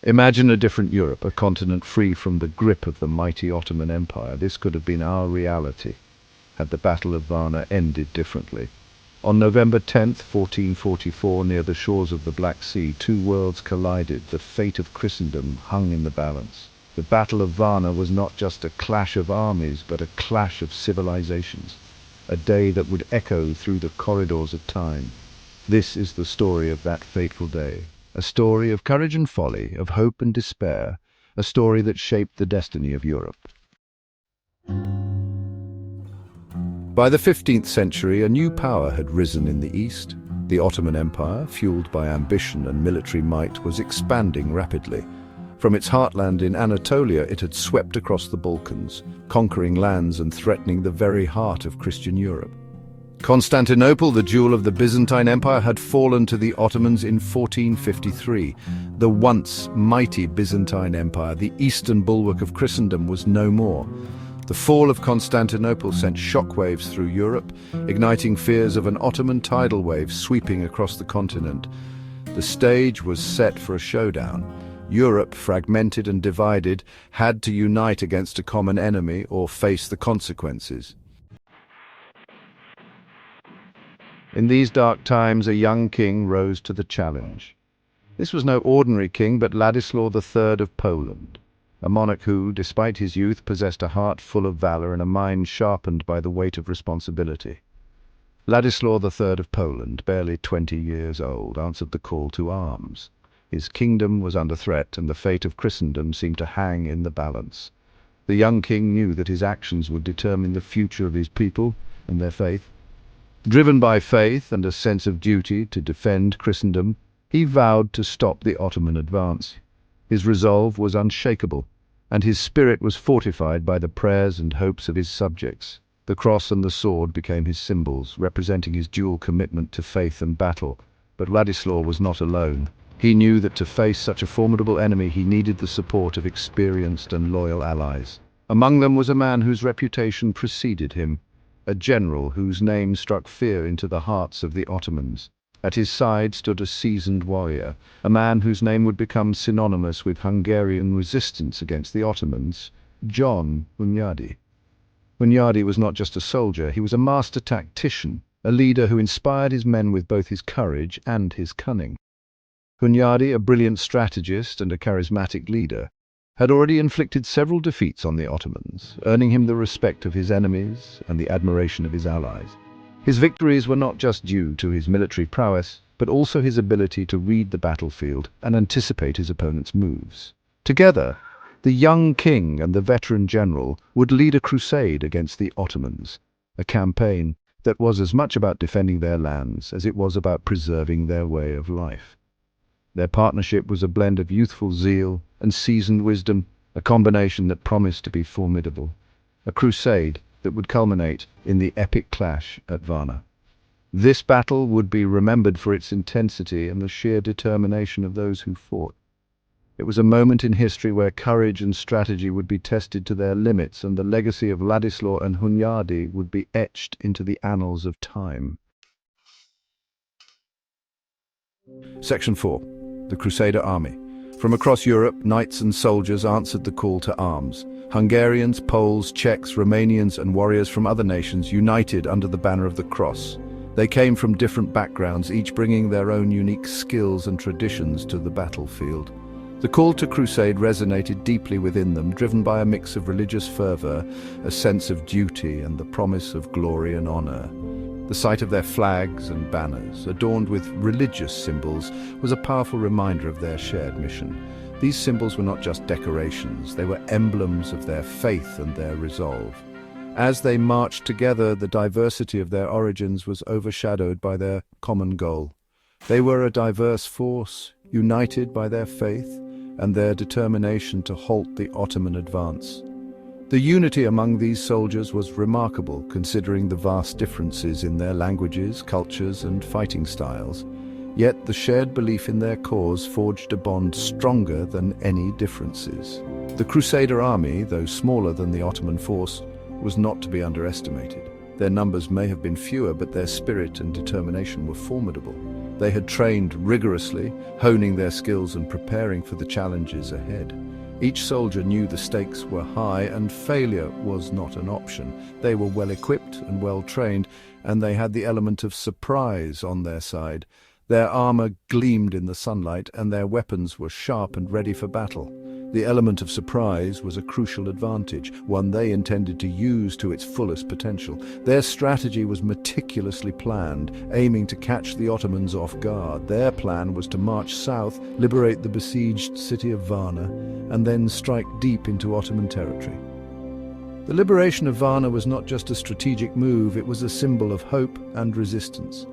Imagine a different Europe, a continent free from the grip of the mighty Ottoman Empire. This could have been our reality, had the Battle of Varna ended differently. On November 10th, 1444, near the shores of the Black Sea, two worlds collided. The fate of Christendom hung in the balance. The Battle of Varna was not just a clash of armies, but a clash of civilizations. A day that would echo through the corridors of time. This is the story of that fateful day. A story of courage and folly, of hope and despair. A story that shaped the destiny of Europe. By the 15th century, a new power had risen in the East. The Ottoman Empire, fueled by ambition and military might, was expanding rapidly. From its heartland in Anatolia, it had swept across the Balkans, conquering lands and threatening the very heart of Christian Europe. Constantinople, the jewel of the Byzantine Empire, had fallen to the Ottomans in 1453. The once mighty Byzantine Empire, the eastern bulwark of Christendom, was no more. The fall of Constantinople sent shockwaves through Europe, igniting fears of an Ottoman tidal wave sweeping across the continent. The stage was set for a showdown. Europe, fragmented and divided, had to unite against a common enemy or face the consequences. In these dark times, a young king rose to the challenge. This was no ordinary king, but Władysław III of Poland, a monarch who, despite his youth, possessed a heart full of valor and a mind sharpened by the weight of responsibility. Władysław III of Poland, barely 20 years old, answered the call to arms. His kingdom was under threat, and the fate of Christendom seemed to hang in the balance. The young king knew that his actions would determine the future of his people and their faith. Driven by faith and a sense of duty to defend Christendom, he vowed to stop the Ottoman advance. His resolve was unshakable, and his spirit was fortified by the prayers and hopes of his subjects. The cross and the sword became his symbols, representing his dual commitment to faith and battle. But Władysław was not alone. He knew that to face such a formidable enemy he needed the support of experienced and loyal allies. Among them was a man whose reputation preceded him, a general whose name struck fear into the hearts of the Ottomans. At his side stood a seasoned warrior, a man whose name would become synonymous with Hungarian resistance against the Ottomans, John Hunyadi. Hunyadi was not just a soldier, he was a master tactician, a leader who inspired his men with both his courage and his cunning. Hunyadi, a brilliant strategist and a charismatic leader, had already inflicted several defeats on the Ottomans, earning him the respect of his enemies and the admiration of his allies. His victories were not just due to his military prowess, but also his ability to read the battlefield and anticipate his opponent's moves. Together, the young king and the veteran general would lead a crusade against the Ottomans, a campaign that was as much about defending their lands as it was about preserving their way of life. Their partnership was a blend of youthful zeal and seasoned wisdom, a combination that promised to be formidable. A crusade that would culminate in the epic clash at Varna. This battle would be remembered for its intensity and the sheer determination of those who fought. It was a moment in history where courage and strategy would be tested to their limits, and the legacy of Władysław and Hunyadi would be etched into the annals of time. Section 4. The Crusader Army. From across Europe, knights and soldiers answered the call to arms. Hungarians, Poles, Czechs, Romanians, and warriors from other nations united under the banner of the cross. They came from different backgrounds, each bringing their own unique skills and traditions to the battlefield. The call to crusade resonated deeply within them, driven by a mix of religious fervor, a sense of duty, and the promise of glory and honor. The sight of their flags and banners, adorned with religious symbols, was a powerful reminder of their shared mission. These symbols were not just decorations, they were emblems of their faith and their resolve. As they marched together, the diversity of their origins was overshadowed by their common goal. They were a diverse force, united by their faith and their determination to halt the Ottoman advance. The unity among these soldiers was remarkable, considering the vast differences in their languages, cultures, and fighting styles. Yet the shared belief in their cause forged a bond stronger than any differences. The Crusader Army, though smaller than the Ottoman force, was not to be underestimated. Their numbers may have been fewer, but their spirit and determination were formidable. They had trained rigorously, honing their skills and preparing for the challenges ahead. Each soldier knew the stakes were high and failure was not an option. They were well equipped and well trained, and they had the element of surprise on their side. Their armor gleamed in the sunlight, and their weapons were sharp and ready for battle. The element of surprise was a crucial advantage, one they intended to use to its fullest potential. Their strategy was meticulously planned, aiming to catch the Ottomans off guard. Their plan was to march south, liberate the besieged city of Varna, and then strike deep into Ottoman territory. The liberation of Varna was not just a strategic move, it was a symbol of hope and resistance.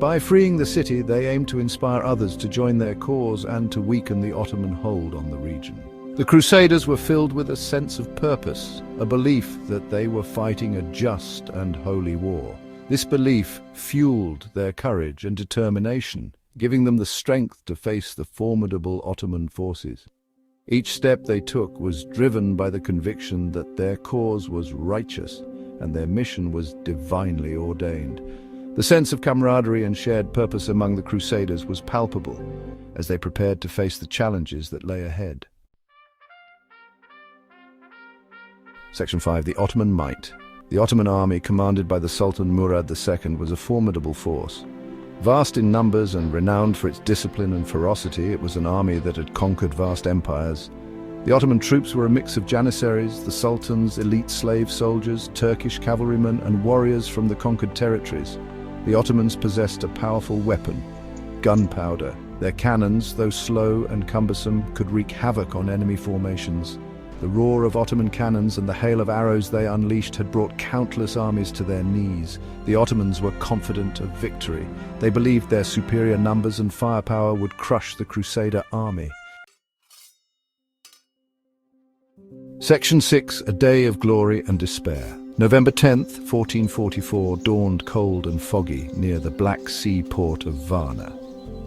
By freeing the city, they aimed to inspire others to join their cause and to weaken the Ottoman hold on the region. The Crusaders were filled with a sense of purpose, a belief that they were fighting a just and holy war. This belief fueled their courage and determination, giving them the strength to face the formidable Ottoman forces. Each step they took was driven by the conviction that their cause was righteous and their mission was divinely ordained. The sense of camaraderie and shared purpose among the Crusaders was palpable as they prepared to face the challenges that lay ahead. Section 5. The Ottoman Might. The Ottoman army, commanded by the Sultan Murad II, was a formidable force. Vast in numbers and renowned for its discipline and ferocity, it was an army that had conquered vast empires. The Ottoman troops were a mix of janissaries, the Sultan's elite slave soldiers, Turkish cavalrymen, and warriors from the conquered territories. The Ottomans possessed a powerful weapon, gunpowder. Their cannons, though slow and cumbersome, could wreak havoc on enemy formations. The roar of Ottoman cannons and the hail of arrows they unleashed had brought countless armies to their knees. The Ottomans were confident of victory. They believed their superior numbers and firepower would crush the Crusader Army. Section 6. A Day of Glory and Despair. November 10th, 1444, dawned cold and foggy near the Black Sea port of Varna.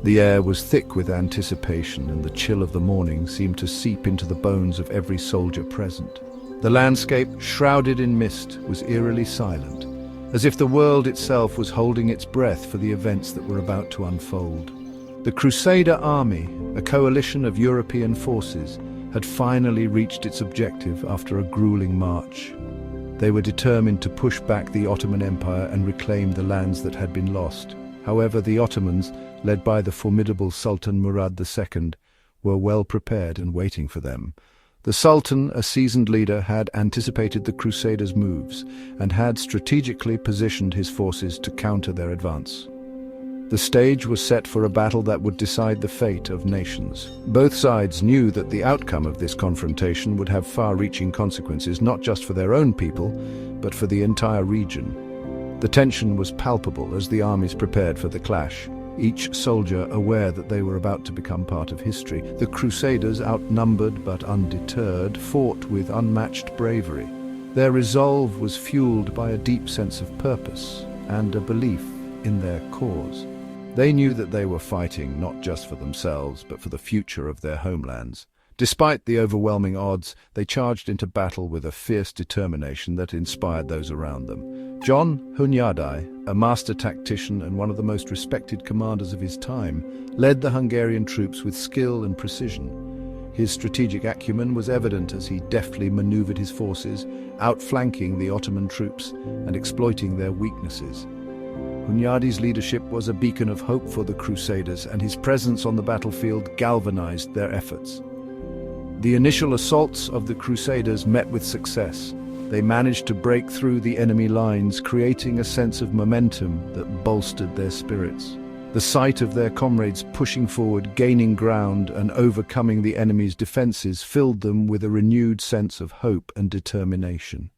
The air was thick with anticipation, and the chill of the morning seemed to seep into the bones of every soldier present. The landscape, shrouded in mist, was eerily silent, as if the world itself was holding its breath for the events that were about to unfold. The Crusader Army, a coalition of European forces, had finally reached its objective after a grueling march. They were determined to push back the Ottoman Empire and reclaim the lands that had been lost. However, the Ottomans, led by the formidable Sultan Murad II, were well prepared and waiting for them. The Sultan, a seasoned leader, had anticipated the Crusaders' moves and had strategically positioned his forces to counter their advance. The stage was set for a battle that would decide the fate of nations. Both sides knew that the outcome of this confrontation would have far-reaching consequences, not just for their own people, but for the entire region. The tension was palpable as the armies prepared for the clash, each soldier aware that they were about to become part of history. The Crusaders, outnumbered but undeterred, fought with unmatched bravery. Their resolve was fueled by a deep sense of purpose and a belief in their cause. They knew that they were fighting not just for themselves, but for the future of their homelands. Despite the overwhelming odds, they charged into battle with a fierce determination that inspired those around them. John Hunyadi, a master tactician and one of the most respected commanders of his time, led the Hungarian troops with skill and precision. His strategic acumen was evident as he deftly maneuvered his forces, outflanking the Ottoman troops and exploiting their weaknesses. Hunyadi's leadership was a beacon of hope for the Crusaders, and his presence on the battlefield galvanized their efforts. The initial assaults of the Crusaders met with success. They managed to break through the enemy lines, creating a sense of momentum that bolstered their spirits. The sight of their comrades pushing forward, gaining ground, and overcoming the enemy's defenses filled them with a renewed sense of hope and determination.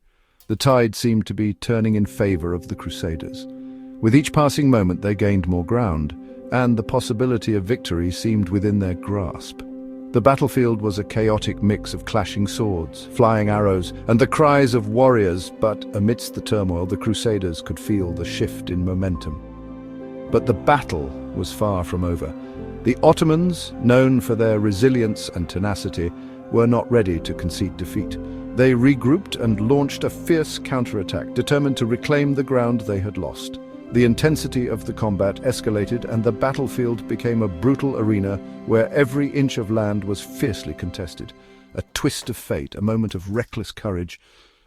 The tide seemed to be turning in favor of the Crusaders. With each passing moment they gained more ground, and the possibility of victory seemed within their grasp. The battlefield was a chaotic mix of clashing swords, flying arrows, and the cries of warriors, but amidst the turmoil the Crusaders could feel the shift in momentum. But the battle was far from over. The Ottomans, known for their resilience and tenacity, were not ready to concede defeat. They regrouped and launched a fierce counterattack, determined to reclaim the ground they had lost. The intensity of the combat escalated, and the battlefield became a brutal arena where every inch of land was fiercely contested. A twist of fate, a moment of reckless courage,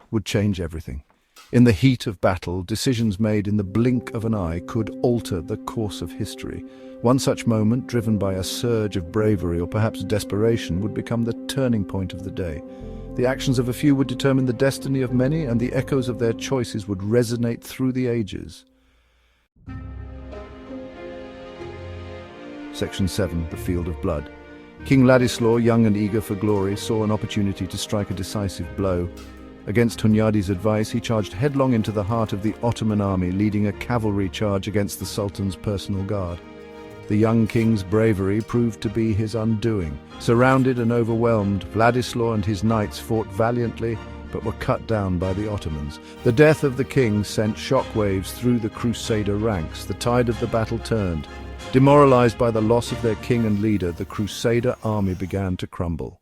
would change everything. In the heat of battle, decisions made in the blink of an eye could alter the course of history. One such moment, driven by a surge of bravery or perhaps desperation, would become the turning point of the day. The actions of a few would determine the destiny of many, and the echoes of their choices would resonate through the ages. Section 7. The Field of Blood. King Władysław, young and eager for glory, saw an opportunity to strike a decisive blow. Against Hunyadi's advice, he charged headlong into the heart of the Ottoman army, leading a cavalry charge against the Sultan's personal guard. The young king's bravery proved to be his undoing. Surrounded and overwhelmed, Władysław and his knights fought valiantly, but were cut down by the Ottomans. The death of the king sent shockwaves through the Crusader ranks. The tide of the battle turned. Demoralized by the loss of their king and leader, the Crusader army began to crumble.